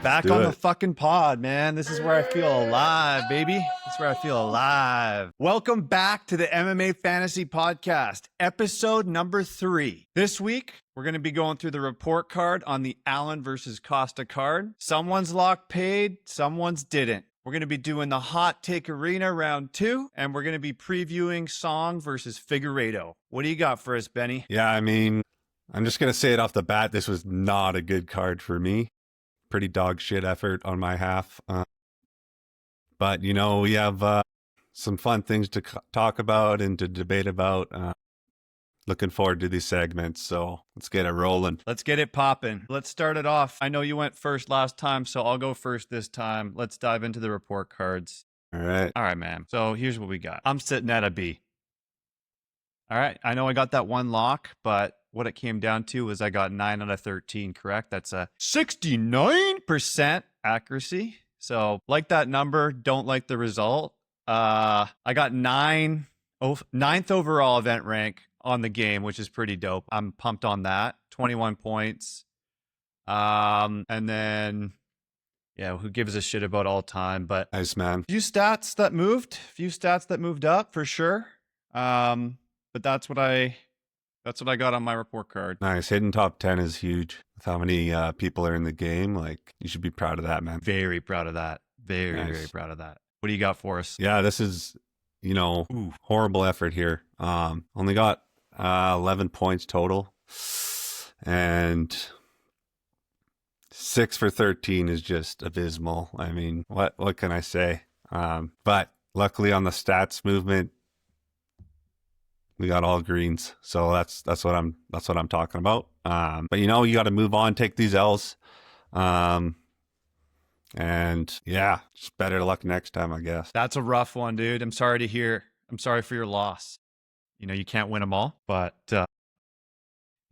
Back on the fucking pod, man. This is where I feel alive, baby. This is where I feel alive. Welcome back to the MMA Fantasy Podcast, episode number 3. This week, we're going to be going through the report card on the Allen versus Costa card. Someone's lock paid, someone's didn't. We're going to be doing the Hot Take Arena round 2, and we're going to be previewing Song versus Figueiredo. What do you got for us, Benny? Yeah, I mean, I'm just going to say it off the bat. This was not a good card for me. Pretty dog shit effort on my half. But, you know, we have some fun things to talk about and to debate about. Looking forward to these segments, so let's get it rolling. Let's get it popping. Let's start it off. I know you went first last time, so I'll go first this time. Let's dive into the report cards. All right. All right, man. So here's what we got. I'm sitting at a B. All right. I know I got that one lock, but what it came down to was I got 9 out of 13 correct. That's a 69% accuracy. So like that number, don't like the result. I got 9th overall event rank on the game, which is pretty dope. I'm pumped on that. 21 points. And then, yeah, who gives a shit about all time? But Nice, man. few stats that moved up for sure. But that's what I got on my report card. Nice. Hitting top 10 is huge. With how many people are in the game, like, you should be proud of that, man. Very proud of that. Very proud of that. What do you got for us? Yeah, this is, you know, horrible effort here. Only got 11 points total, and 6 for 13 is just abysmal. I mean, what can I say? But luckily on the stats movement, we got all greens, so that's what I'm talking about. But you know, you got to move on, take these L's, and yeah, just better luck next time, I guess. That's a rough one, dude. I'm sorry to hear. I'm sorry for your loss. You know, you can't win them all, but you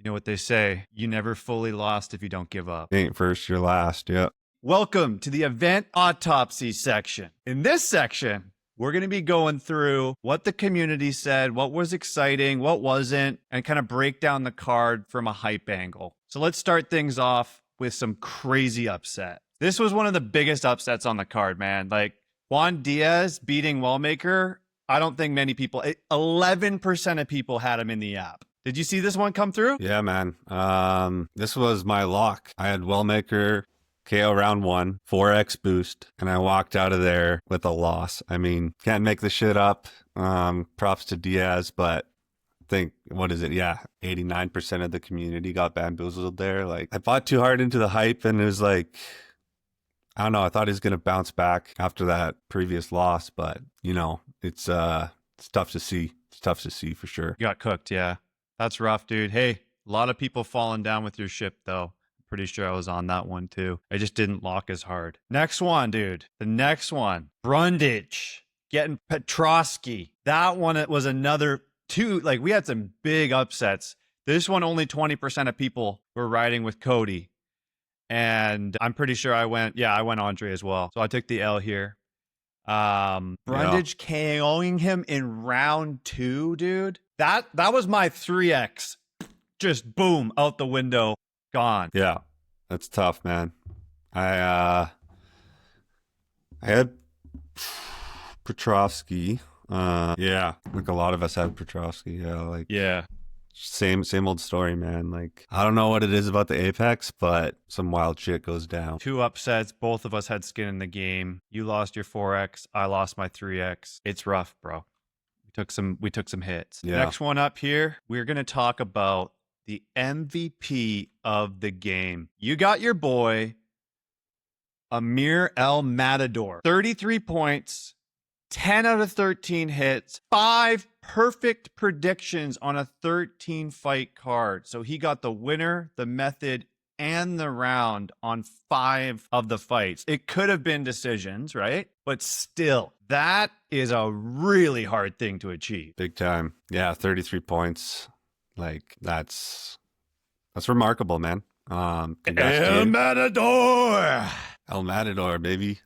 know what they say, you never fully lost if you don't give up. Ain't first, you're last. Yeah. Welcome to the event autopsy section. In this section, we're going to be going through what the community said, what was exciting, what wasn't, and kind of break down the card from a hype angle. So let's start things off with some crazy upset. This was one of the biggest upsets on the card, man. Like Juan Diaz beating Wellmaker. I don't think many people, 11% of people had him in the app. Did you see this one come through? Yeah, man. This was my lock. I had Wellmaker KO round 1, 4x boost, and I walked out of there with a loss. I mean, can't make the shit up. Props to Diaz, but I think, what is it? Yeah, 89% of the community got bamboozled there. Like, I bought too hard into the hype, and it was like, I don't know. I thought he was going to bounce back after that previous loss, but you know, it's tough to see. It's tough to see for sure. You got cooked, yeah. That's rough, dude. Hey, a lot of people falling down with your ship, though. I'm pretty sure I was on that one, too. I just didn't lock as hard. Next one, dude. The next one. Brundage getting Petrosky. That one, it was another two. Like, we had some big upsets. This one, only 20% of people were riding with Cody. And I'm pretty sure I went Andre as well. So I took the L here. Brundage KOing him in round 2, dude. That was my 3x. Just boom, out the window, gone. Yeah, that's tough, man. I had Petrovsky. Yeah, like a lot of us had Petrovsky. Yeah, like same old story, man. Like, I don't know what it is about the Apex, but some wild shit goes down. 2 upsets. Both of us had skin in the game. You lost your 4x. I lost my 3x. It's rough, bro. We took some hits. Yeah. Next one up here, we're going to talk about the MVP of the game. You got your boy, Amir El Matador. 33 points, 10 out of 13 hits, 5 perfect predictions on a 13-fight card. So he got the winner, the method, and the round on 5 of the fights. It could have been decisions, right? But still, that is a really hard thing to achieve. Big time. Yeah, 33 points. Like, that's remarkable, man. El Matador! El Matador, baby.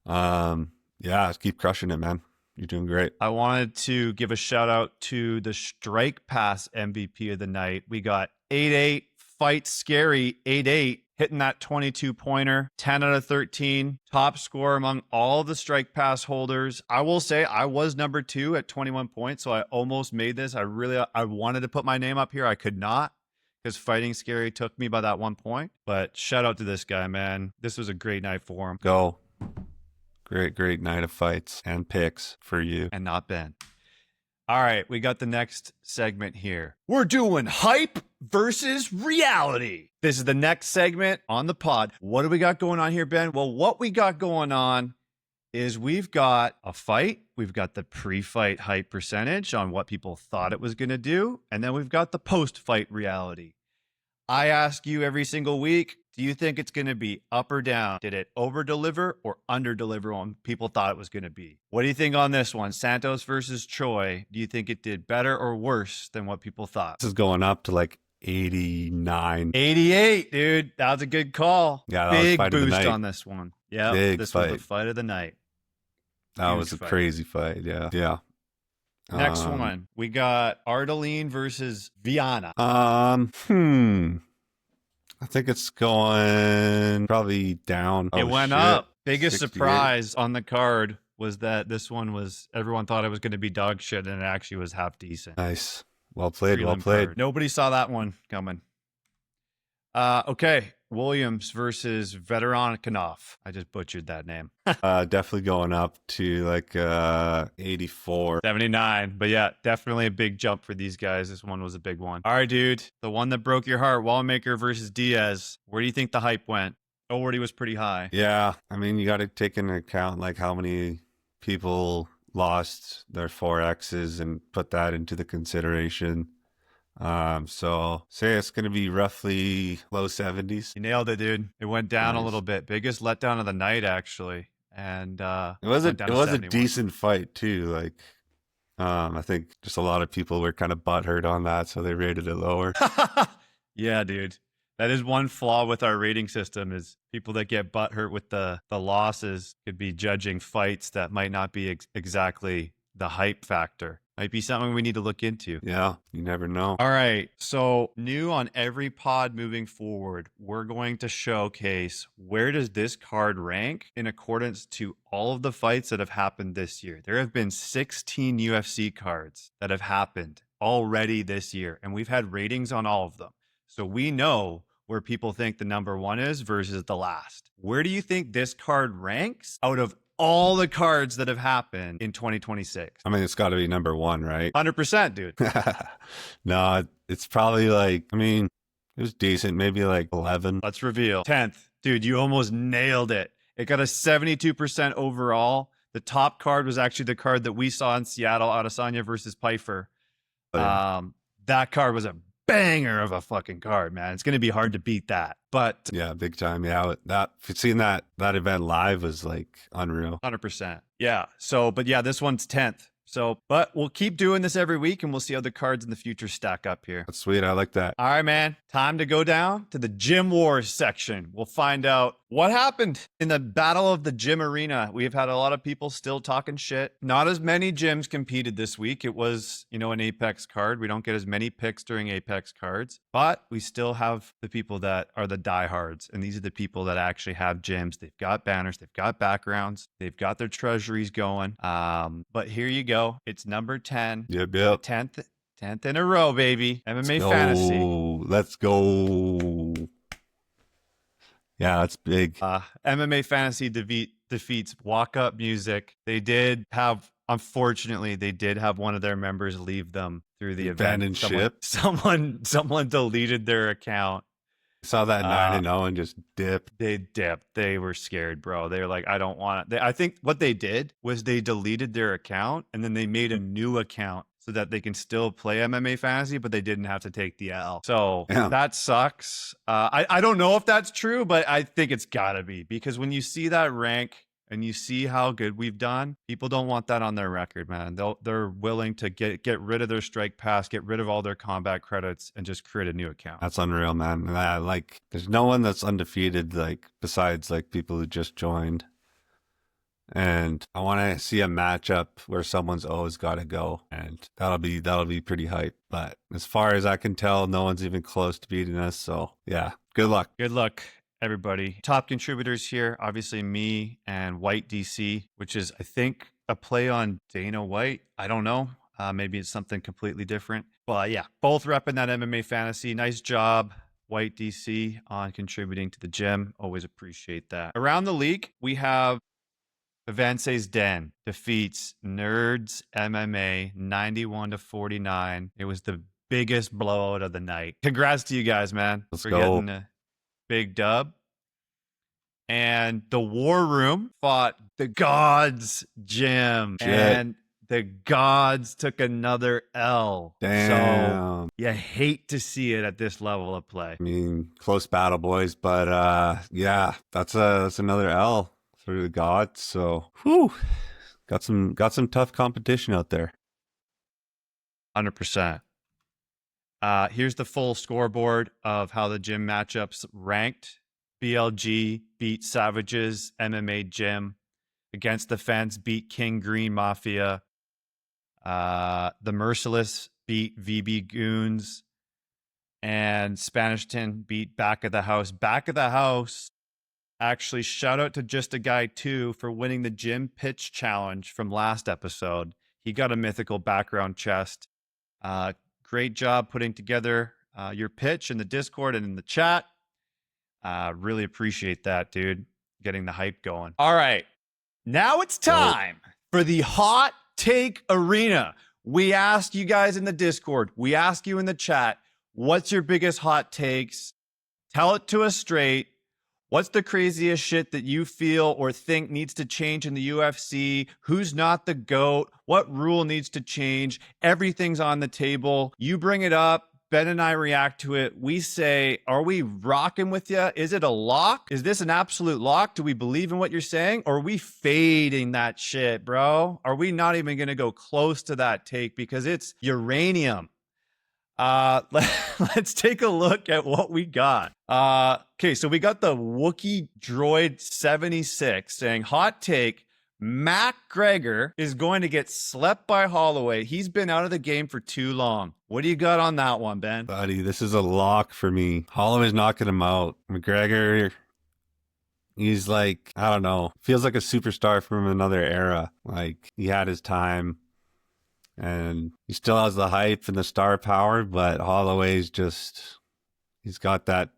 Yeah, keep crushing it, man. You're doing great. I wanted to give a shout out to the Strike Pass MVP of the night. We got 8-8, Fight Scary 8-8. hitting that 22 pointer, 10 out of 13, top score among all the strike pass holders. I will say I was number 2 at 21 points, so I almost made this. I wanted to put my name up here. I could not because Fighting Scary took me by that 1 point. But shout out to this guy, man. This was a great night for him. Go. Great night of fights and picks for you. And not Ben. All right, we got the next segment here. We're doing hype versus reality. This is the next segment on the pod. What do we got going on here, Ben? Well, what we got going on is we've got a fight. We've got the pre-fight hype percentage on what people thought it was going to do. And then we've got the post-fight reality. I ask you every single week, do you think it's going to be up or down? Did it over-deliver or under-deliver on people thought it was going to be? What do you think on this one? Santos versus Choi. Do you think it did better or worse than what people thought? This is going up to like 89. 88, dude. That was a good call. Yeah, that big was fight of the boost night. on this one. Yeah, Big was fight. the fight of the night. That Huge was a fight. crazy fight. Yeah. Next one, we got Ardeline versus Viana. I think it's going probably down. It Oh, went shit. up. Biggest 68. surprise on the card was that this one was, everyone thought it was going to be dog shit, and it actually was half decent. Nice. Well played. Well Prelim played. card. Nobody saw that one coming. Okay, Williams versus Veterankinov. I just butchered that name. Definitely going up to like 84. 79. But yeah, definitely a big jump for these guys. This one was a big one. All right, dude. The one that broke your heart, Wallmaker versus Diaz. Where do you think the hype went? Already was pretty high. Yeah. I mean, you got to take into account like how many people lost their 4Xs and put that into the consideration. So say it's going to be roughly low 70s. You nailed it, dude. It went down a Nice. little bit. Biggest letdown of the night, actually. And It was went down a to 71. decent fight too. Like, I think just a lot of people were kind of butthurt on that, so they rated it lower. Yeah, dude. That is one flaw with our rating system is people that get butthurt with the losses could be judging fights that might not be exactly the hype factor. Might be something we need to look into. Yeah, you never know. All right. So new on every pod moving forward, we're going to showcase where does this card rank in accordance to all of the fights that have happened this year. There have been 16 UFC cards that have happened already this year, and we've had ratings on all of them. So we know where people think the number one is versus the last. Where do you think this card ranks out of all the cards that have happened in 2026? I mean, it's got to be number one, right? 100%, dude. No, it's probably like, I mean, it was decent, maybe like 11. Let's reveal. 10th. Dude, you almost nailed it. It got a 72% overall. The top card was actually the card that we saw in Seattle, Adesanya versus Pfeiffer. That card was a banger of a fucking card, man. It's going to be hard to beat that. But Yeah, big time. Yeah, seeing that event live was like unreal. 100%. Yeah. So, but yeah, this one's 10th. So, but we'll keep doing this every week and we'll see how the cards in the future stack up here. That's sweet. I like that. All right, man. Time to go down to the Gym Wars section. We'll find out what happened in the Battle of the Gym Arena. We've had a lot of people still talking shit. Not as many gyms competed this week. It was, an Apex card. We don't get as many picks during Apex cards, but we still have the people that are the diehards. And these are the people that actually have gyms. They've got banners. They've got backgrounds. They've got their treasuries going. But here you go. It's number 10. Yep. 10th in a row, baby. MMA Fantasy. Let's go. Yeah, that's big. MMA Fantasy defeats Walk Up Music. Unfortunately, they did have one of their members leave them through the event. Abandoned ship. Someone deleted their account. Saw that 9-0 and just dipped. They dipped. They were scared, bro. They were like, I don't want it. I think what they did was they deleted their account and then they made a new account so that they can still play MMA Fantasy, but they didn't have to take the L. So That sucks. I don't know if that's true, but I think it's gotta be because when you see that rank and you see how good we've done, people don't want that on their record, man. They're willing to get rid of their strike pass, get rid of all their combat credits, and just create a new account. That's unreal, man. There's no one that's undefeated, besides people who just joined. And I want to see a matchup where someone's always got to go, and that'll be pretty hype. But as far as I can tell, no one's even close to beating us. So yeah, good luck. Good luck. everybody. Top contributors here, obviously me and White DC, which is, I think, a play on Dana White. I don't know. Maybe it's something completely different. But yeah, both repping that MMA fantasy. Nice job, White DC, on contributing to the gym. Always appreciate that. Around the league, we have Avance's Den defeats Nerds MMA 91-49. It was the biggest blowout of the night. Congrats to you guys, man. Let's for go. getting a big dub. And the War Room fought the Gods Gym. Shit. And the Gods took another L. Damn. So you hate to see it at this level of play. I mean, close battle, boys, but yeah, that's another L for the Gods. So, whew, got some tough competition out there. 100%. Here's the full scoreboard of how the gym matchups ranked. BLG beat Savages MMA Gym. Against the Fence beat King Green Mafia. The Merciless beat VB Goons. And Spanishton beat Back of the House. Back of the House, actually, shout out to Just a Guy 2 for winning the gym pitch challenge from last episode. He got a mythical background chest. Great job putting together your pitch in the Discord and in the chat. Really appreciate that, dude. Getting the hype going. All right. Now it's time for the Hot Take Arena. We asked you guys in the Discord. We asked you in the chat. What's your biggest hot takes? Tell it to us straight. What's the craziest shit that you feel or think needs to change in the UFC? Who's not the GOAT? What rule needs to change? Everything's on the table. You bring it up. Ben and I react to it. We say, are we rocking with you? Is it a lock? Is this an absolute lock? Do we believe in what you're saying? Or are we fading that shit, bro? Are we not even going to go close to that take because it's uranium? Let's take a look at what we got. Okay, so we got the Wookiee Droid 76 saying, hot take, McGregor is going to get slept by Holloway. He's been out of the game for too long. What do you got on that one, Ben? Buddy, this is a lock for me. Holloway's knocking him out. McGregor, he's like, I don't know, feels like a superstar from another era. Like, he had his time. And he still has the hype and the star power, but Holloway's just, he's got that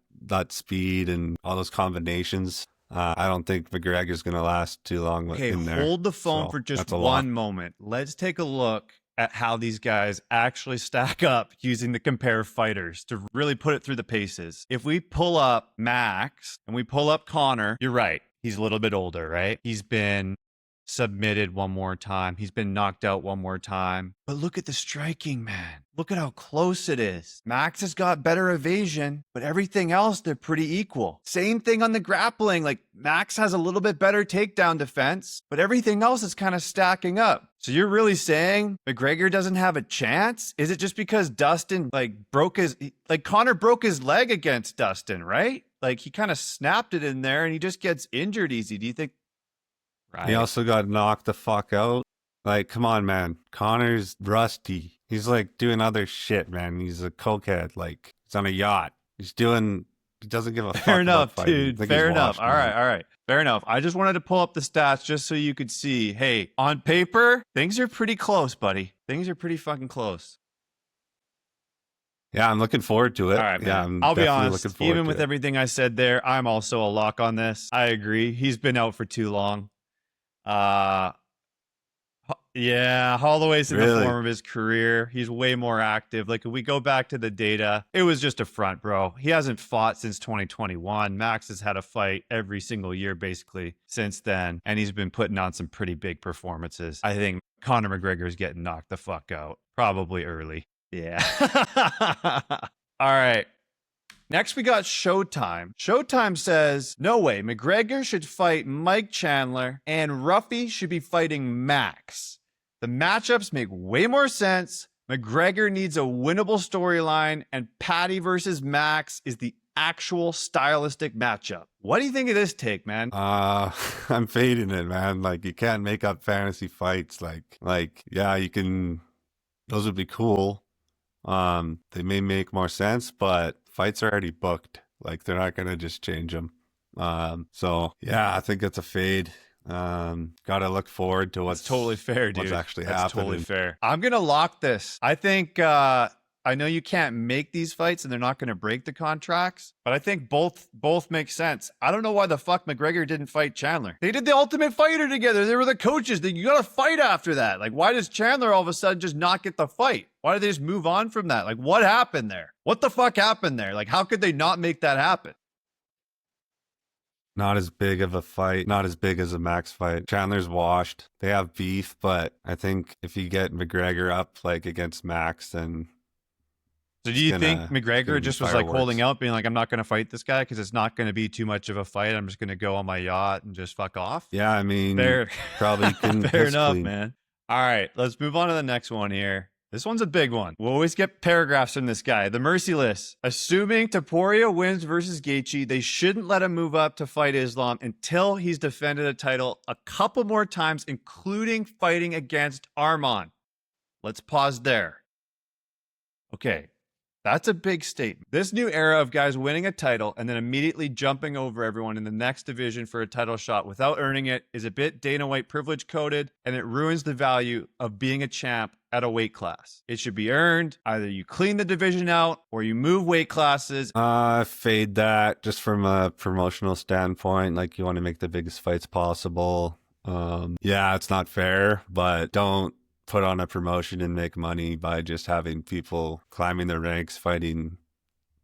speed and all those combinations. I don't think McGregor's going to last too long in there. Hold the phone for just one moment. Let's take a look at how these guys actually stack up using the compare fighters to really put it through the paces. If we pull up Max and we pull up Connor, you're right. He's a little bit older, right? He's been submitted one more time. He's been knocked out one more time. But look at the striking, man. Look at how close it is. Max has got better evasion, but everything else, they're pretty equal. Same thing on the grappling. Like, Max has a little bit better takedown defense, but everything else is kind of stacking up. So you're really saying McGregor doesn't have a chance? Is it just because Dustin, Connor broke his leg against Dustin, right? Like, he kind of snapped it in there and he just gets injured easy. Do you think? Right. He also got knocked the fuck out. Like, come on, man. Connor's rusty. He's like doing other shit, man. He's a cokehead. Like, he's on a yacht. He doesn't give a fuck. Fair enough, about dude. Fair enough. All right. Fair enough. I just wanted to pull up the stats just so you could see, hey, on paper, things are pretty close, buddy. Things are pretty fucking close. Yeah, I'm looking forward to it. All right, man. Yeah, I'll be honest. Even with everything I said there, I'm also a lock on this. I agree. He's been out for too long. Yeah, Holloway's in the form of his career. He's way more active. Like, if we go back to the data, it was just a front, bro. He hasn't fought since 2021. Max has had a fight every single year basically since then, and he's been putting on some pretty big performances. I think Conor McGregor is getting knocked the fuck out, probably early. Yeah. All right. Next, we got Showtime. Showtime says, no way, McGregor should fight Mike Chandler and Ruffy should be fighting Max. The matchups make way more sense. McGregor needs a winnable storyline and Patty versus Max is the actual stylistic matchup. What do you think of this take, man? I'm fading it, man. Like, you can't make up fantasy fights. Like, yeah, you can, those would be cool. They may make more sense, but fights are already booked. Like, they're not going to just change them. So yeah, I think it's a fade. Gotta look forward to That's totally fair, dude. what's actually That's totally happening. fair. I'm gonna lock this. I think I know you can't make these fights and they're not gonna break the contracts, but I think both make sense. I don't know why the fuck McGregor didn't fight Chandler. They did the Ultimate Fighter together. They were the coaches. You gotta fight after that. Like, why does Chandler all of a sudden just not get the fight? Why did they just move on from that? Like, what happened there? What the fuck happened there? Like, how could they not make that happen? Not as big of a fight, not as big as a Max fight. Chandler's washed. They have beef, but I think if you get McGregor up like against Max, then So do you think it's McGregor gonna be just was like holding fireworks. out, being like, I'm not going to fight this guy because it's not going to be too much of a fight. I'm just going to go on my yacht and just fuck off? Yeah, I mean, Fair. probably couldn't Fair piss enough, clean. man. All right, let's move on to the next one here. This one's a big one. We'll always get paragraphs from this guy. The Merciless. Assuming Taporia wins versus Gaethje, they shouldn't let him move up to fight Islam until he's defended a title a couple more times, including fighting against Arman. Let's pause there. Okay, that's a big statement. This new era of guys winning a title and then immediately jumping over everyone in the next division for a title shot without earning it is a bit Dana White privilege coded, and it ruins the value of being a champ at a weight class. It should be earned. Either you clean the division out or you move weight classes. Fade that just from a promotional standpoint. Like you want to make the biggest fights possible. Yeah, it's not fair, but don't put on a promotion and make money by just having people climbing the ranks fighting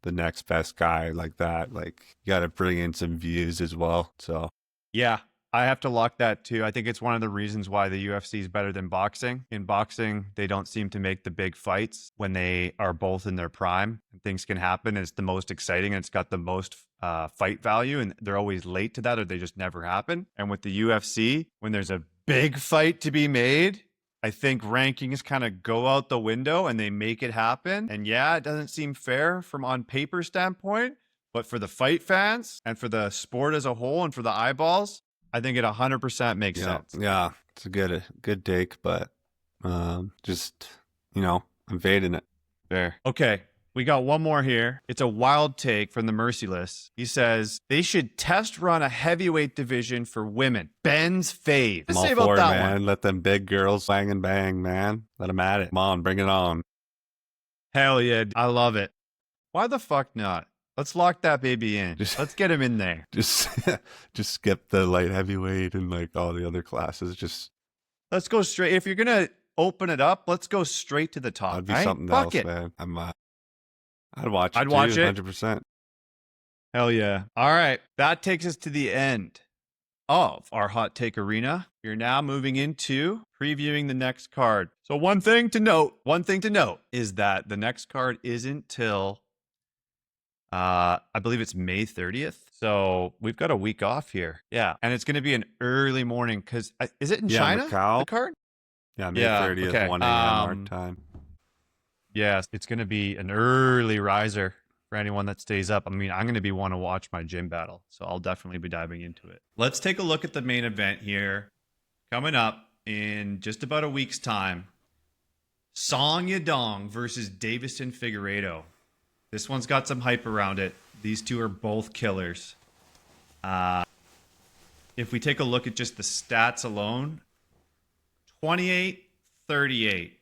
the next best guy like that. Like you got to bring in some views as well. So Yeah, I have to lock that too. I think it's one of the reasons why the UFC is better than boxing. In boxing, they don't seem to make the big fights when they are both in their prime. Things can happen. And it's the most exciting and it's got the most fight value. And they're always late to that or they just never happen. And with the UFC, when there's a big fight to be made, I think rankings kind of go out the window and they make it happen. And yeah, it doesn't seem fair from on paper standpoint, but for the fight fans and for the sport as a whole and for the eyeballs, I think it 100% makes sense. yeah, it's a good take, but just I'm fading it. Fair. Okay. We got one more here. It's a wild take from the Merciless. He says they should test run a heavyweight division for women. Ben's fave. I'm Let's all say about for it, that man. one. Let them big girls bang and bang, man. Let them at it. Come on, bring it on. Hell yeah. I love it. Why the fuck not? Let's lock that baby in. Let's get him in there. Just just skip the light heavyweight and like all the other classes. Just Let's go straight. If you're going to open it up, let's go straight to the top. that'd be right? something Fuck else, it. man. I'd watch it. I'd watch it. 100%. Hell yeah. All right. That takes us to the end of our hot take arena. You're now moving into previewing the next card. So one thing to note is that the next card isn't till I believe it's May 30th. So we've got a week off here. Yeah. And it's going to be an early morning because is it in China? Macau. The card? Yeah, May Yeah, 30th, okay. 1 a.m. our time. Yeah, it's going to be an early riser for anyone that stays up. I mean, I'm going to be one to watch my gym battle, so I'll definitely be diving into it. Let's take a look at the main event here. Coming up in just about a week's time, Song Yadong versus Davison Figueiredo. This one's got some hype around it. These two are both killers. If we take a look at just the stats alone, 28-38. A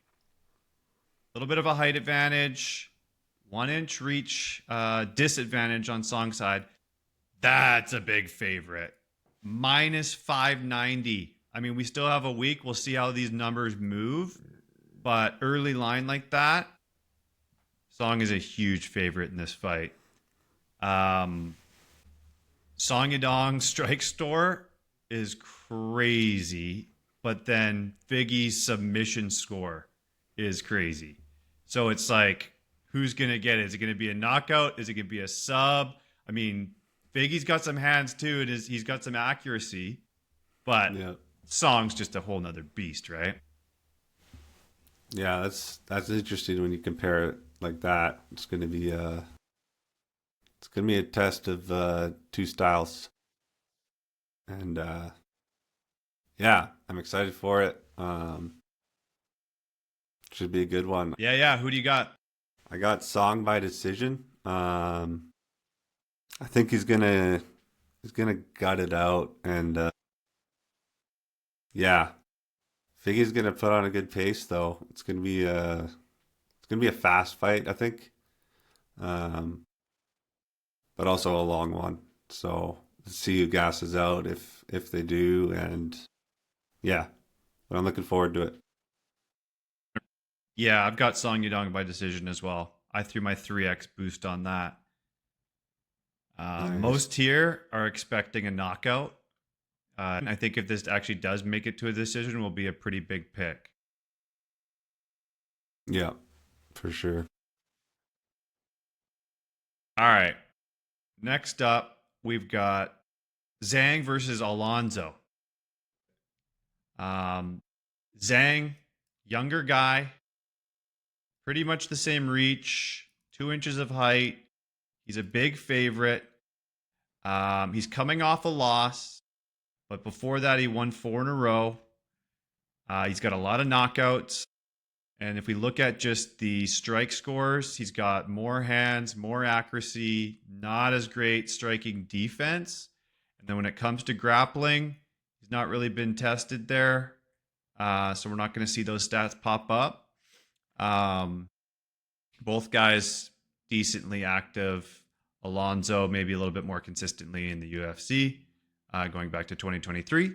little bit of a height advantage, 1 inch reach disadvantage on Song's side. That's a big favorite. Minus 590. I mean, we still have a week. We'll see how these numbers move. But early line like that, Song is a huge favorite in this fight. Song Yadong's strike store is crazy. But then Figgy's submission score is crazy. So it's like, who's going to get it? Is it going to be a knockout? Is it going to be a sub? I mean, Figgy's got some hands too. He's got some accuracy, but Song's just a whole nother beast, right? Yeah, that's interesting when you compare it like that. It's going to be a test of two styles, and yeah, I'm excited for it. Should be a good one. Yeah. Who do you got? I got Song by decision. I think he's gonna He's gonna gut it out, and yeah, Figgy's gonna put on a good pace though. It's gonna be a fast fight, I think, um, but also a long one. So let's see who gasses out if they do, and yeah, but I'm looking forward to it. Yeah, I've got Song Yudong by decision as well. I threw my 3x boost on that. Nice. Most here are expecting a knockout. And I think if this actually does make it to a decision, will be a pretty big pick. Yeah, for sure. All right. Next up, we've got Zhang versus Alonzo. Um, Zhang, younger guy, pretty much the same reach, 2 inches of height. He's a big favorite. He's coming off a loss, but before that, he won 4 in a row. He's got a lot of knockouts. And if we look at just the strike scores, he's got more hands, more accuracy, not as great striking defense. And then when it comes to grappling, he's not really been tested there. So we're not going to see those stats pop up. Both guys decently active. Alonzo maybe a little bit more consistently in the UFC, going back to 2023.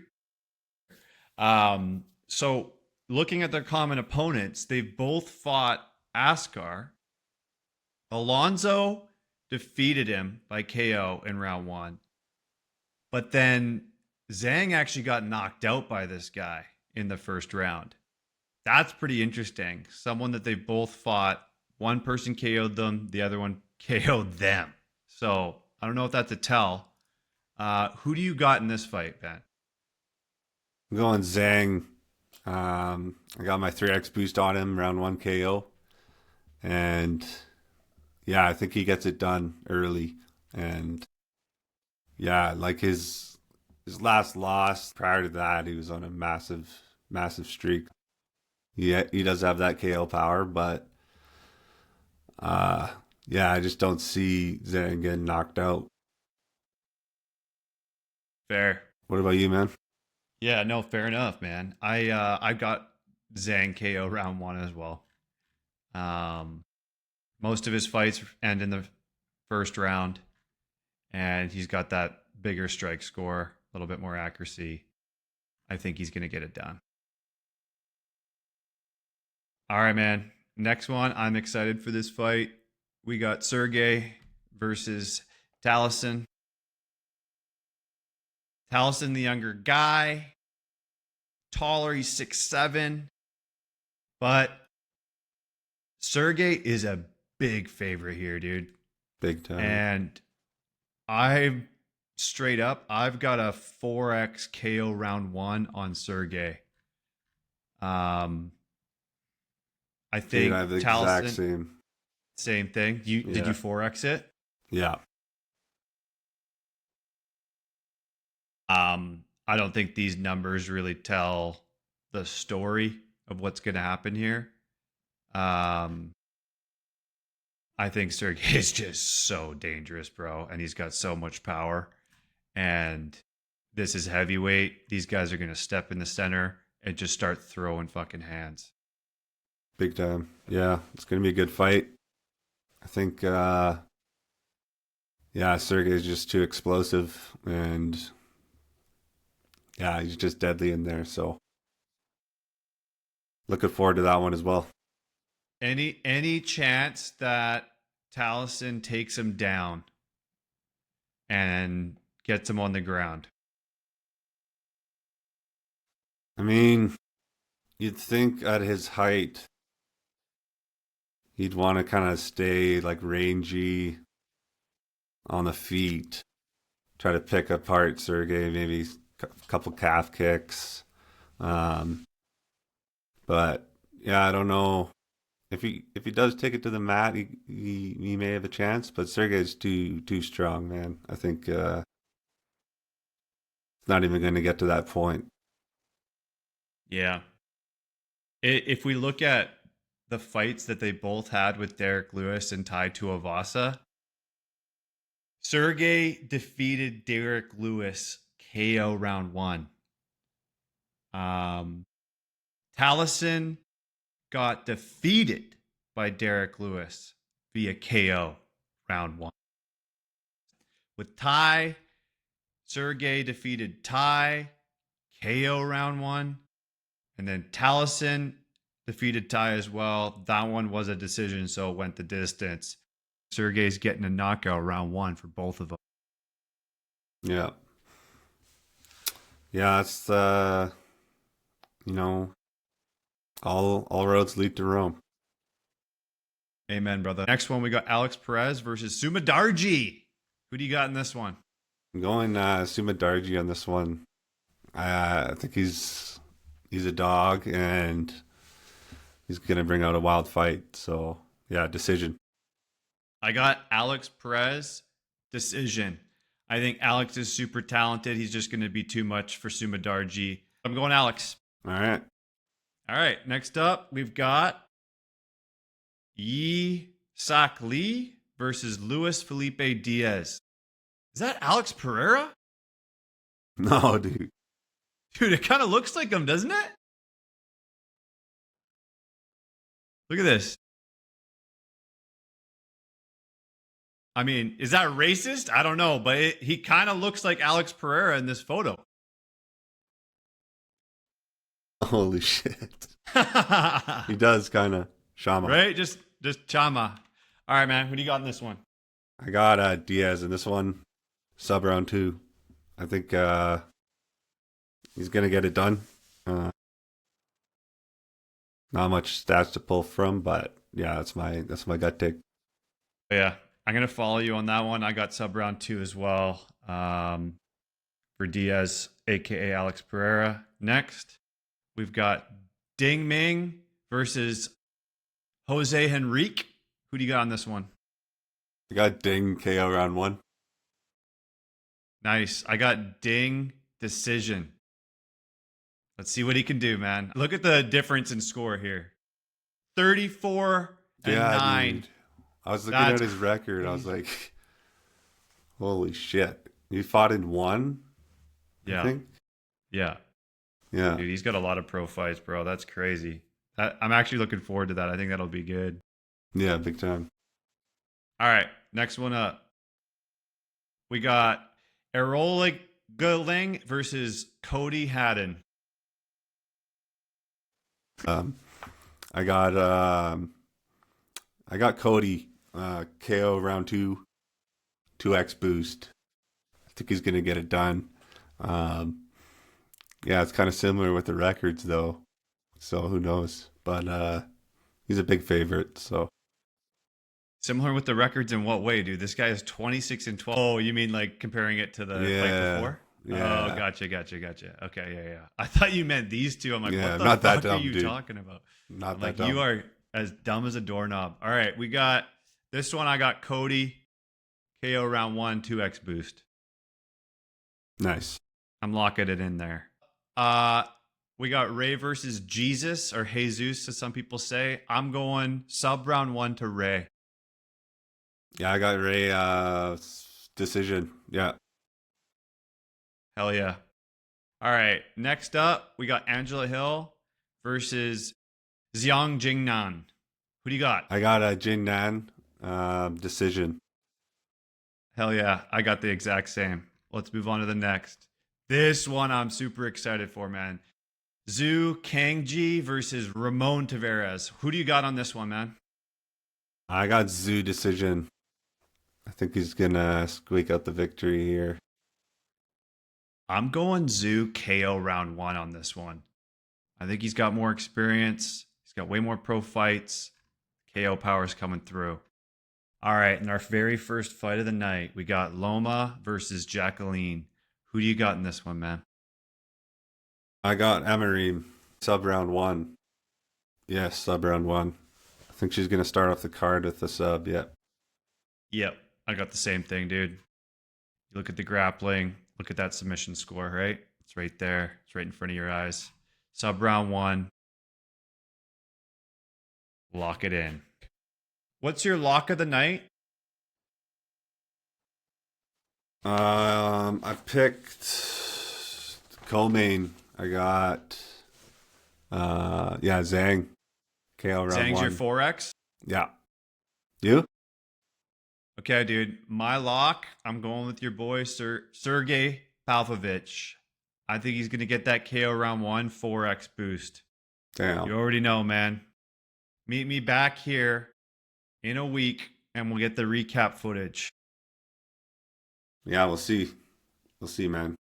So looking at their common opponents, they've both fought Askar. Alonzo defeated him by KO in round one. But then Zhang actually got knocked out by this guy in the first round. That's pretty interesting. Someone that they both fought, one person KO'd them, the other one KO'd them. So I don't know if that's a tell. Who do you got in this fight, Ben? I'm going Zhang. I got my 3x boost on him, round one KO. And yeah, I think he gets it done early. And yeah, like his last loss prior to that, he was on a massive streak. He does have that KO power, but uh yeah, I just don't see Zhang getting knocked out. Fair. What about you, man? Yeah, no, fair enough, man. I got Zhang KO round one as well. Um, Most of his fights end in the first round, and he's got that bigger strike score, a little bit more accuracy. I think he's going to get it done. All right, man. Next one. I'm excited for this fight. We got Sergey versus Taliesin. Taliesin, the younger guy, taller. He's 6'7", but Sergey is a big favorite here, dude. Big time. And I straight up, I've got a 4x KO round one on Sergey. I Dude, think I have the exact Taliesin, same. same thing. You did you Yeah. 4x it? Yeah. I don't think these numbers really tell the story of what's going to happen here. Um, I think Sergey is just so dangerous, bro, and he's got so much power. And this is heavyweight. These guys are going to step in the center and just start throwing fucking hands. Big time. Yeah, it's gonna be a good fight. I think yeah, Sergey's just too explosive and yeah, he's just deadly in there. So looking forward to that one as well. Any chance that Taliesin takes him down and gets him on the ground? I mean, you'd think at his height he'd want to kind of stay like rangy on the feet, try to pick apart Sergey, maybe a couple calf kicks. Um, but yeah, I don't know. If he does take it to the mat, he may have a chance, but Sergey's too strong, man. I think it's not even going to get to that point. Yeah. If we look at the fights that they both had with Derek Lewis and Tai Tuivasa, Sergey defeated Derek Lewis KO round one. Taliesin got defeated by Derek Lewis via KO round one. With Ty, Sergey defeated Ty KO round one. And then Taliesin defeated Ty as well. That one was a decision, so it went the distance. Sergey's getting a knockout round one for both of them. Yeah. Yeah, it's all roads lead to Rome. Amen, brother. Next one, we got Alex Perez versus Sumadarji. Who do you got in this one? I'm going Sumadarji on this one. I think he's a dog and he's gonna bring out a wild fight. So yeah, decision. I got Alex Perez, decision. I think Alex is super talented. He's just going to be too much for Sumadarji. I'm going Alex. All right. All right. Next up, we've got Yi Sak Lee versus Luis Felipe Diaz. Is that Alex Pereira? No, dude. Dude, it kind of looks like him, doesn't it? Look at this. I mean, is that racist? I don't know, but he kind of looks like Alex Pereira in this photo. Holy shit. He does kind of. Shama. Right? Just Chama. All right, man. Who do you got in this one? I got Diaz in this one. Sub round 2. I think he's going to get it done. Not much stats to pull from, but yeah, that's my gut take. Yeah. I'm going to follow you on that one. I got sub round 2 as well for Diaz, a.k.a. Alex Pereira. Next, we've got Ding Ming versus Jose Henrique. Who do you got on this one? I got Ding KO round 1. Nice. I got Ding decision. Let's see what he can do, man. Look at the difference in score here. 34 and 9. Dude. I was looking at his record. I was like, holy shit. He fought in 1? Yeah. I think? Yeah. Yeah. Dude, he's got a lot of pro fights, bro. That's crazy. I'm actually looking forward to that. I think that'll be good. Yeah, big time. All right. Next one up. We got Errol Guling versus Cody Haddon. I got Cody KO round 2, 2x boost. I think he's gonna get it done. Yeah, it's kind of similar with the records though, so who knows? But he's a big favorite. So Similar with the records in what way, dude? This guy is 26 and 12. Oh, you mean like comparing it to the fight before? Yeah. Oh, gotcha. Okay, yeah. I thought you meant these two. I'm like, Yeah, what the not that fuck dumb, are you dude. talking about? not I'm that like, dumb. you are as dumb as a doorknob. All right, we got this one. I got Cody KO round 1, 2x boost. Nice. I'm locking it in there. We got Ray versus Jesus or Jesus, as some people say. I'm going sub round 1 to Ray. Yeah, I got Ray decision. Yeah. Hell yeah. All right. Next up, we got Angela Hill versus Xiang Jingnan. Who do you got? I got Jing Nan decision. Hell yeah. I got the exact same. Let's move on to the next. This one I'm super excited for, man. Zhu Kangji versus Ramon Tavares. Who do you got on this one, man? I got Zhu decision. I think he's gonna squeak out the victory here. I'm going Zhu KO round 1 on this one. I think he's got more experience. He's got way more pro fights. KO power's coming through. All right, in our very first fight of the night, we got Loma versus Jacqueline. Who do you got in this one, man? I got Emery sub round 1. Yes, sub round 1. I think she's gonna start off the card with the sub. Yep. Yep, I got the same thing, dude. You look at the grappling, look at that submission score, right? It's right there. It's right in front of your eyes. Sub round 1. Lock it in. What's your lock of the night? I picked co-main. I got Zhang. KO round Zhang's one. your 4X? Yeah. You? Okay, dude. My lock, I'm going with your boy, Sergey Pavlovich. I think he's going to get that KO round one 4X boost. Damn. You already know, man. Meet me back here in a week and we'll get the recap footage. Yeah, we'll see. We'll see, man.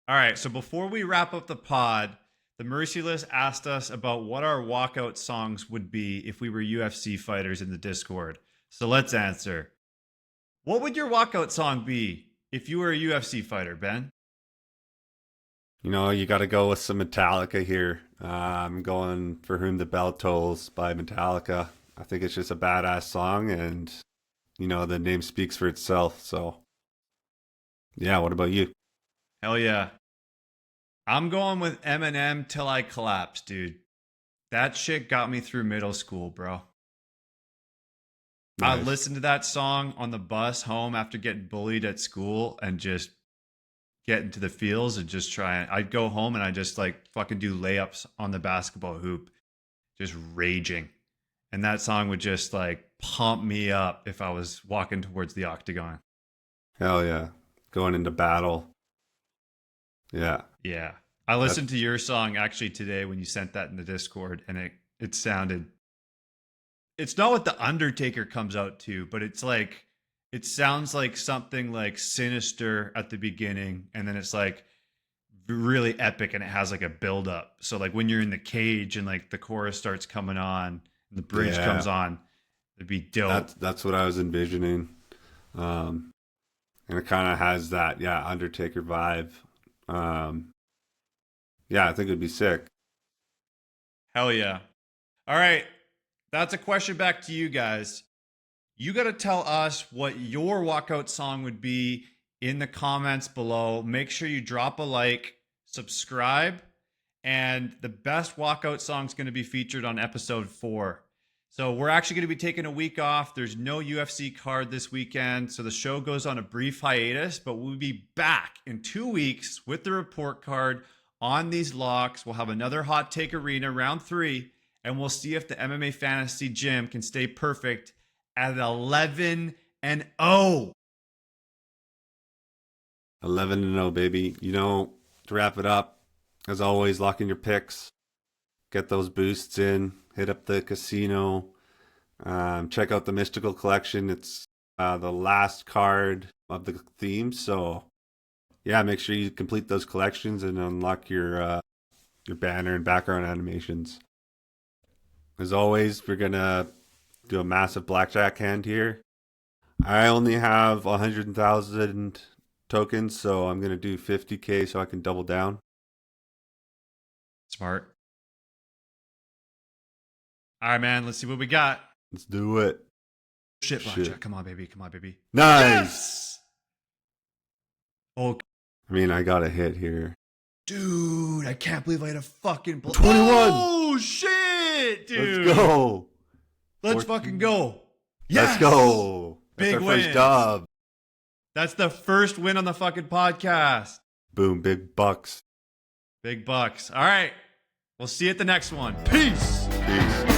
All right, so before we wrap up the pod, the Merciless asked us about what our walkout songs would be if we were UFC fighters in the Discord. So let's answer. What would your walkout song be if you were a UFC fighter, Ben? You know, you got to go with some Metallica here. I'm going For Whom the Bell Tolls by Metallica. I think it's just a badass song, and, you know, the name speaks for itself. So, yeah, what about you? Hell yeah. I'm going with Eminem Till I Collapse, dude. That shit got me through middle school, bro. I Nice. listened to that song on the bus home after getting bullied at school and just get into the fields and just try. I'd go home and I just like fucking do layups on the basketball hoop, just raging. And that song would just like pump me up if I was walking towards the octagon. Hell yeah. Going into battle. Yeah. Yeah. I listened to your song actually today when you sent that in the Discord, and it sounded, it's not what the Undertaker comes out to, but it's like, it sounds like something like sinister at the beginning, and then it's like really epic, and it has like a build up. So like when you're in the cage and like the chorus starts coming on and the bridge comes on, it'd be dope. That's what I was envisioning. And it kind of has that, Undertaker vibe. Yeah, I think it'd be sick. Hell yeah. All right. That's a question back to you guys. You got to tell us what your walkout song would be in the comments below. Make sure you drop a like, subscribe, and the best walkout song is going to be featured on episode 4. So we're actually going to be taking a week off. There's no UFC card this weekend, so the show goes on a brief hiatus, but we'll be back in 2 weeks with the report card on these locks. We'll have another Hot Take Arena round 3, and we'll see if the MMA Fantasy Gym can stay perfect at 11-0. 11-0, baby. You know, to wrap it up, as always, lock in your picks. Get those boosts in. Hit up the casino. Check out the Mystical Collection. It's the last card of the theme. So, yeah, make sure you complete those collections and unlock your banner and background animations. As always, we're going to do a massive blackjack hand here. I only have 100,000 tokens, so I'm going to do 50K so I can double down. Smart. All right, man. Let's see what we got. Let's do it. Shit, blackjack. Come on, baby. Come on, baby. Nice. Yes! Oh, I mean, I got a hit here. dude. I can't believe I had a fucking... 21. Oh, shit, dude. Let's go. Let's fucking go. Let's go. That's Big our win. first dub. That's the first win on the fucking podcast. Boom, big bucks. Big bucks. All right. We'll see you at the next one. Peace. Peace.